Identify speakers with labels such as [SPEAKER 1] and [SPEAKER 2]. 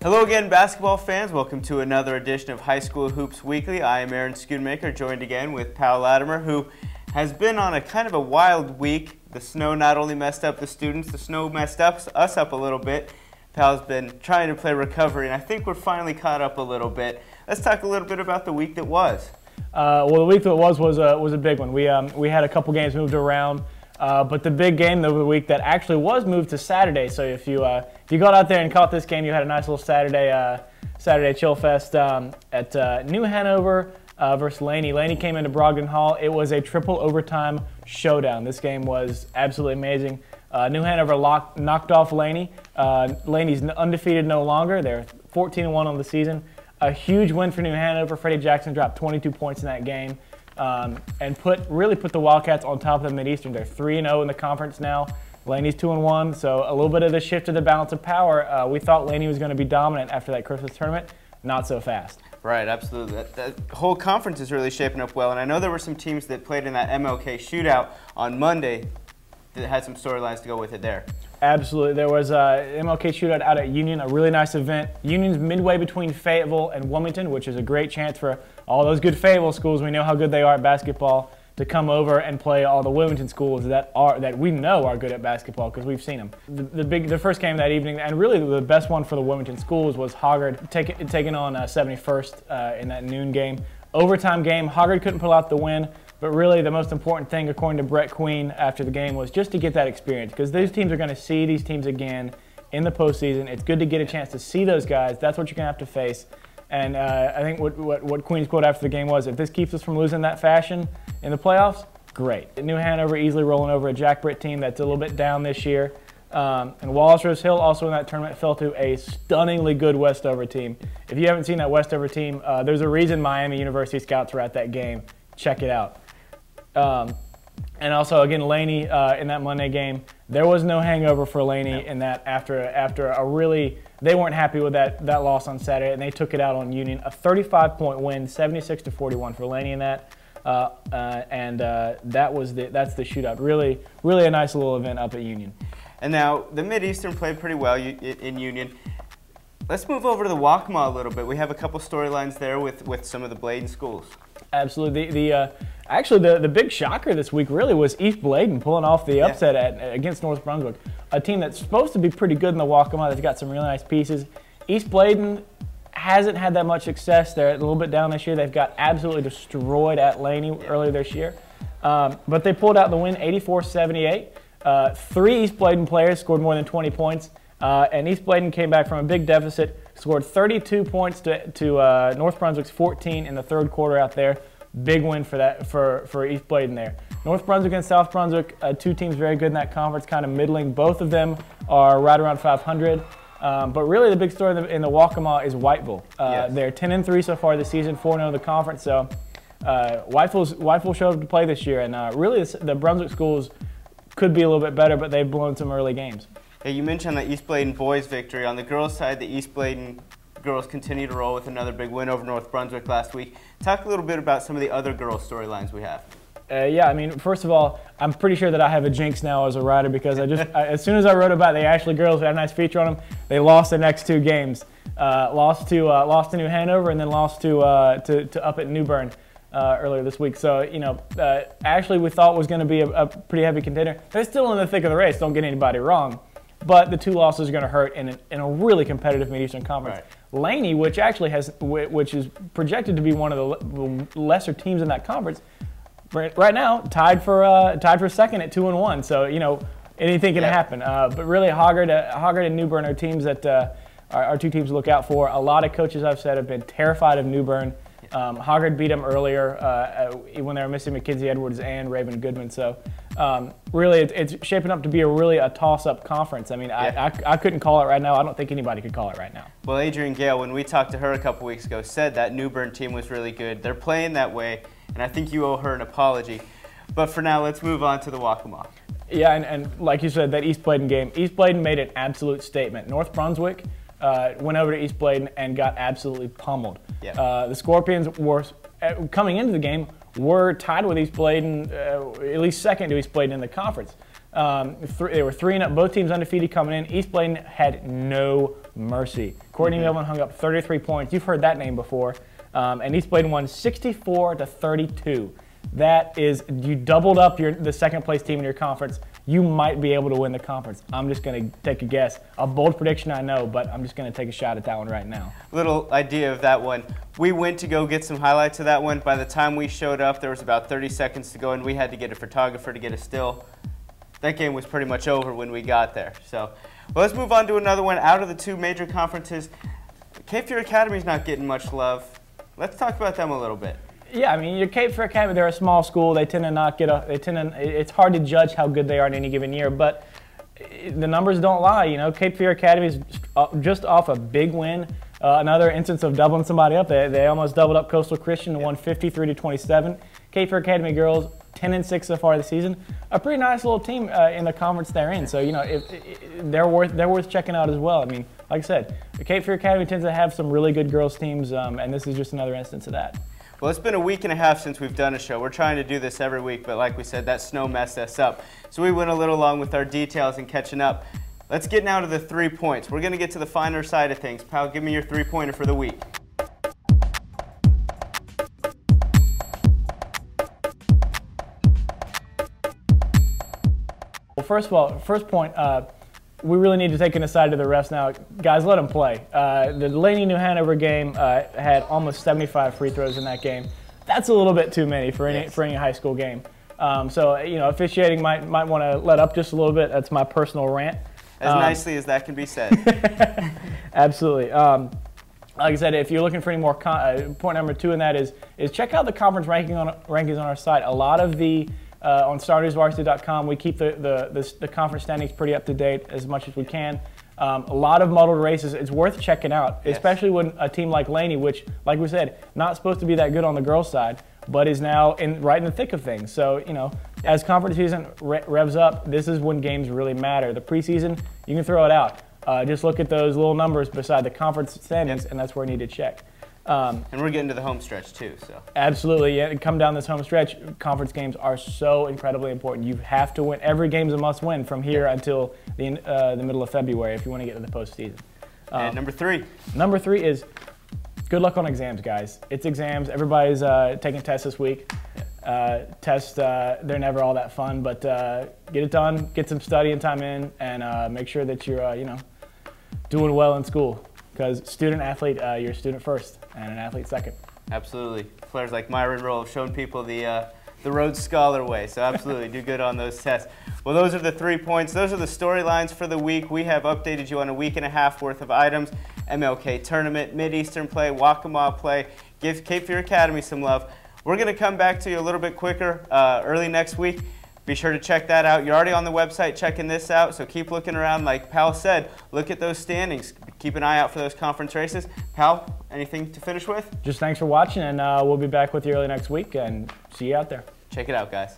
[SPEAKER 1] Hello again, basketball fans. Welcome to another edition of High School Hoops Weekly. I am Aaron Schoonmaker, joined again with Powell Latimer, who has been on a kind of a wild week. The snow not only messed up the students, the snow messed us up a little bit. Powell's been trying to play recovery, and I think we're finally caught up a little bit. Let's talk a little bit about the week that was.
[SPEAKER 2] Well, the week that was a big one. We had a couple games moved around, but the big game of the week that actually was moved to Saturday. So if you got out there and caught this game, you had a nice little Saturday chill fest at New Hanover versus Laney. Laney came into Brogdon Hall. It was a triple overtime showdown. This game was absolutely amazing. New Hanover knocked off Laney. Laney's undefeated no longer. They're 14-1 on the season. A huge win for New Hanover. Freddie Jackson dropped 22 points in that game and really put the Wildcats on top of the Mid-Eastern. They're 3-0 in the conference now. Laney's 2-1, so a little bit of the shift of the balance of power. We thought Laney was going to be dominant after that Christmas tournament. Not so fast. Right,
[SPEAKER 1] absolutely. That whole conference is really shaping up well, and I know there were some teams that played in that MLK shootout on Monday that had some storylines to go with it there.
[SPEAKER 2] Absolutely. There was an MLK shootout out at Union, a really nice event. Union's midway between Fayetteville and Wilmington, which is a great chance for all those good Fayetteville schools. We know how good they are at basketball, to come over and play all the Wilmington schools that we know are good at basketball because we've seen them. The first game that evening, and really the best one for the Wilmington schools, was Hoggard taking on 71st in that noon game. Overtime game. Hoggard couldn't pull out the win, but really the most important thing, according to Brett Queen after the game, was just to get that experience because those teams are going to see these teams again in the postseason. It's good to get a chance to see those guys. That's what you're going to have to face. And I think what Queen's quote after the game was, if this keeps us from losing that fashion in the playoffs, great. New Hanover easily rolling over a Jack Britt team that's a little bit down this year. And Wallace Rose Hill also in that tournament fell to a stunningly good Westover team. If you haven't seen that Westover team, there's a reason Miami University scouts were at that game. Check it out. And also, again, Laney in that Monday game, there was no hangover for Laney in that after a really, they weren't happy with that loss on Saturday, and they took it out on Union. A 35-point win, 76-41 for Laney in that. That's the shootout. Really a nice little event up at Union.
[SPEAKER 1] And now the Mid-Eastern played pretty well in Union. Let's move over to the Waccamaw a little bit. We have a couple storylines there with some of the Bladen schools.
[SPEAKER 2] Absolutely. Actually, the big shocker this week really was East Bladen pulling off the upset against North Brunswick, a team that's supposed to be pretty good in the Waccamaw. That's got some really nice pieces. East Bladen hasn't had that much success. They're a little bit down this year. They've got absolutely destroyed at Laney earlier this year. But they pulled out the win, 84-78. 3 East Bladen players scored more than 20 points. And East Bladen came back from a big deficit, scored 32 points to North Brunswick's 14 in the third quarter out there. Big win for East Bladen there. North Brunswick and South Brunswick, 2 teams very good in that conference, kind of middling. Both of them are right around 500. But really the big story in the Waccamaw is Whiteville. They're 10-3 so far this season, 4-0 in the conference. So Whiteville showed up to play this year, and really the Brunswick schools could be a little bit better, but they've blown some early games.
[SPEAKER 1] Hey, you mentioned the East Bladen boys victory. On the girls' side, the East Bladen girls continue to roll with another big win over North Brunswick last week. Talk a little bit about some of the other girls' storylines we have.
[SPEAKER 2] Yeah, I mean, first of all, I'm pretty sure that I have a jinx now as a writer because as soon as I wrote about the Ashley girls, we had a nice feature on them. They lost the next 2 games, lost to New Hanover and then lost to up at New Bern earlier this week. So Ashley we thought was going to be a pretty heavy contender. They're still in the thick of the race. Don't get anybody wrong. But the 2 losses are going to hurt in a really competitive Mid-Eastern Conference. Right. Laney, which is projected to be one of the lesser teams in that conference, right now tied for second at 2-1. So anything can happen. But really, Hoggard and New Bern are teams that are 2 teams to look out for. A lot of coaches I've said have been terrified of New Bern. Hoggard beat them earlier when they were missing Mackenzie Edwards and Raven Goodman. So really, it's shaping up to be a toss-up conference. I mean, I couldn't call it right now. I don't think anybody could call it right now.
[SPEAKER 1] Well, Adrian Gale, when we talked to her a couple weeks ago, said that New Bern team was really good. They're playing that way, and I think you owe her an apology. But for now, let's move on to the Waccamaw.
[SPEAKER 2] Yeah, and like you said, that East Bladen game, East Bladen made an absolute statement. North Brunswick went over to East Bladen and got absolutely pummeled. The Scorpions were, coming into the game, were tied with East Bladen, at least second to East Bladen in the conference. They were 3-0, both teams undefeated coming in. East Bladen had no mercy. Courtney Melvin hung up 33 points. You've heard that name before. And East Bladen won 64-32. That is, you doubled up the second place team in your conference. You might be able to win the conference. I'm just going to take a guess. A bold prediction, I know, but I'm just going to take a shot at that one right now.
[SPEAKER 1] Little idea of that one. We went to go get some highlights of that one. By the time we showed up, there was about 30 seconds to go, and we had to get a photographer to get a still. That game was pretty much over when we got there. So, well, let's move on to another one. Out of the two major conferences, Cape Fear Academy's not getting much love. Let's talk about them a little bit.
[SPEAKER 2] Yeah, I mean, your Cape Fear Academy, they're a small school. They tend to not get it's hard to judge how good they are in any given year, but the numbers don't lie. You know, Cape Fear Academy is just off a big win. Another instance of doubling somebody up. They almost doubled up Coastal Christian and won 53-27. Cape Fear Academy girls 10-6 so far this season. A pretty nice little team in the conference they're in. So, you know, they're worth checking out as well. I mean, like I said, the Cape Fear Academy tends to have some really good girls teams, and this is just another instance of that.
[SPEAKER 1] Well, it's been a week and a half since we've done a show. We're trying to do this every week, but like we said, that snow messed us up. So we went a little long with our details and catching up. Let's get now to the 3 points. We're going to get to the finer side of things. Pal, give me your 3-pointer for the week.
[SPEAKER 2] Well, first of all, first point, we really need to take an aside to the refs now. Guys, let them play. The Laney-New Hanover game had almost 75 free throws in that game. That's a little bit too many for any high school game. So, you know, officiating might want to let up just a little bit. That's my personal rant.
[SPEAKER 1] As nicely as that can be said.
[SPEAKER 2] Absolutely. Like I said, if you're looking for any more, point number 2 in that is check out the conference rankings on our site. A lot of the on startersvarsity.com, we keep the conference standings pretty up to date as much as we can. A lot of muddled races. It's worth checking out, especially when a team like Laney, which, like we said, not supposed to be that good on the girls' side, but is now right in the thick of things. So, you know, as conference season revs up, this is when games really matter. The preseason, you can throw it out. Just look at those little numbers beside the conference standings, and that's where you need to check.
[SPEAKER 1] And we're getting to the home stretch too. So
[SPEAKER 2] absolutely, yeah. Come down this home stretch. Conference games are so incredibly important. You have to win. Every game's a must-win from here until the middle of February if you want to get to the postseason.
[SPEAKER 1] And number 3.
[SPEAKER 2] Number 3 is good luck on exams, guys. It's exams. Everybody's taking tests this week. Tests, they're never all that fun, but get it done. Get some studying time in, and make sure that you're, you know, doing well in school. Because student athlete, you're a student first, and an athlete second.
[SPEAKER 1] Absolutely. Players like Myron Roll have shown people the Rhodes Scholar way, so absolutely do good on those tests. Well, those are the 3 points. Those are the storylines for the week. We have updated you on a week and a half worth of items. MLK tournament, Mid-Eastern play, Waccamaw play. Give Cape Fear Academy some love. We're going to come back to you a little bit quicker early next week. Be sure to check that out. You're already on the website checking this out, so keep looking around. Like Pal said, look at those standings. Keep an eye out for those conference races. Pal, anything to finish with?
[SPEAKER 2] Just thanks for watching, and we'll be back with you early next week, and see you out there.
[SPEAKER 1] Check it out, guys.